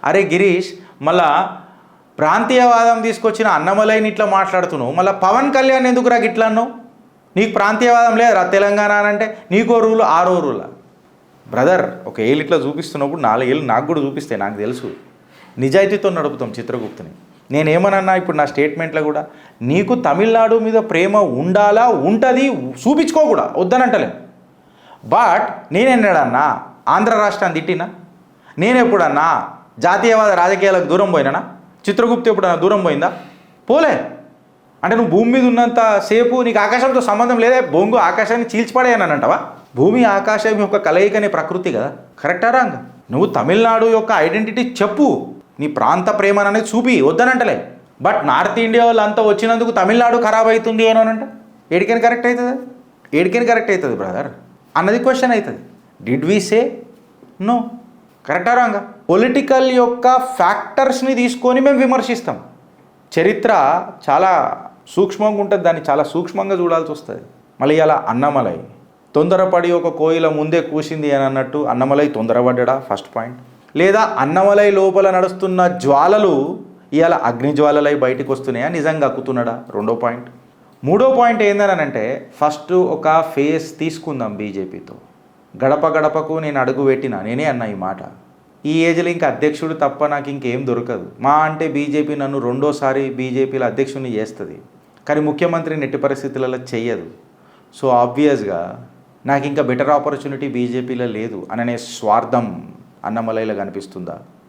అరే గిరీష్, మళ్ళా ప్రాంతీయవాదం తీసుకొచ్చిన అన్నమలైని ఇట్లా మాట్లాడుతున్నావు, మళ్ళీ పవన్ కళ్యాణ్ ఎందుకురా గిట్లా అన్నావు? నీకు ప్రాంతీయవాదం లేదురా తెలంగాణ అని అంటే నీకో రూలు ఆరో రూలా? బ్రదర్, ఒక ఏళ్ళు ఇట్లా చూపిస్తున్నప్పుడు 4 ఏళ్ళు నాకు కూడా చూపిస్తాయి, నాకు తెలుసు. నిజాయితీతో నడుపుతాం చిత్రగుప్తుని. నేనేమనన్నా ఇప్పుడు నా స్టేట్మెంట్లో కూడా, నీకు తమిళనాడు మీద ప్రేమ ఉండాలా, ఉంటుంది, చూపించుకో కూడా, వద్దనంటలే. బట్ నేనెన్నడన్నా ఆంధ్ర రాష్ట్రాన్ని తిట్టినా? నేను ఎప్పుడన్నా జాతీయవాద రాజకీయాలకు దూరం పోయినా? చిత్రగుప్తు ఎప్పుడన్నా దూరం పోయిందా? పోలే. అంటే నువ్వు భూమి మీద ఉన్నంత సేపు నీకు ఆకాశంతో సంబంధం లేదే, బొంగు ఆకాశాన్ని చీల్చిపడేయని అంటావా? భూమి ఆకాశం యొక్క కలయికనే ప్రకృతి కదా, కరెక్టా రాంగ్? నువ్వు తమిళనాడు యొక్క ఐడెంటిటీ చెప్పు, నీ ప్రాంత ప్రేమ అనేది చూపి, వద్దనంటలే. బట్ నార్త్ ఇండియా వాళ్ళు అంతా వచ్చినందుకు తమిళనాడు ఖరాబ్ అవుతుంది అని అంటే ఏడికైనా కరెక్ట్ అవుతుంది? ఏడికైనా కరెక్ట్ అవుతుంది బ్రదర్ అన్నది క్వశ్చన్ అవుతుంది. Did we say no? కరెక్టా రాంగా? పొలిటికల్ యొక్క ఫ్యాక్టర్స్ని తీసుకొని మేము విమర్శిస్తాం. చరిత్ర చాలా సూక్ష్మంగా ఉంటుంది, దాన్ని చాలా సూక్ష్మంగా చూడాల్సి వస్తుంది. మళ్ళీ ఇలా అన్నమలై తొందరపడి ఒక కోయిల ముందే కూసింది అని అన్నట్టు అన్నమలై తొందరపడ్డా ఫస్ట్ పాయింట్. లేదా అన్నమలై లోపల నడుస్తున్న జ్వాలలు ఇవాళ అగ్నిజ్వాలలై బయటకు వస్తున్నాయా, నిజంగా అక్కుతున్నాడా? రెండో పాయింట్. మూడో పాయింట్ ఏందని అంటే, ఫస్ట్ ఒక ఫేస్ తీసుకుందాం బీజేపీతో. గడప గడపకు నేను అడుగు పెట్టినా, నేనే అన్నా ఈ మాట. ఈ ఏజ్లో ఇంకా అధ్యక్షుడు తప్ప నాకు ఇంకేం దొరకదు. మా అంటే బీజేపీ నన్ను రెండోసారి బీజేపీలో అధ్యక్షుడిని చేస్తుంది, కానీ ముఖ్యమంత్రిని ఎట్టి పరిస్థితులలో చెయ్యదు. సో ఆబ్వియస్గా నాకు ఇంకా బెటర్ ఆపర్చునిటీ బీజేపీలో లేదు అననే స్వార్థం అన్నమలైలో కనిపిస్తుందా?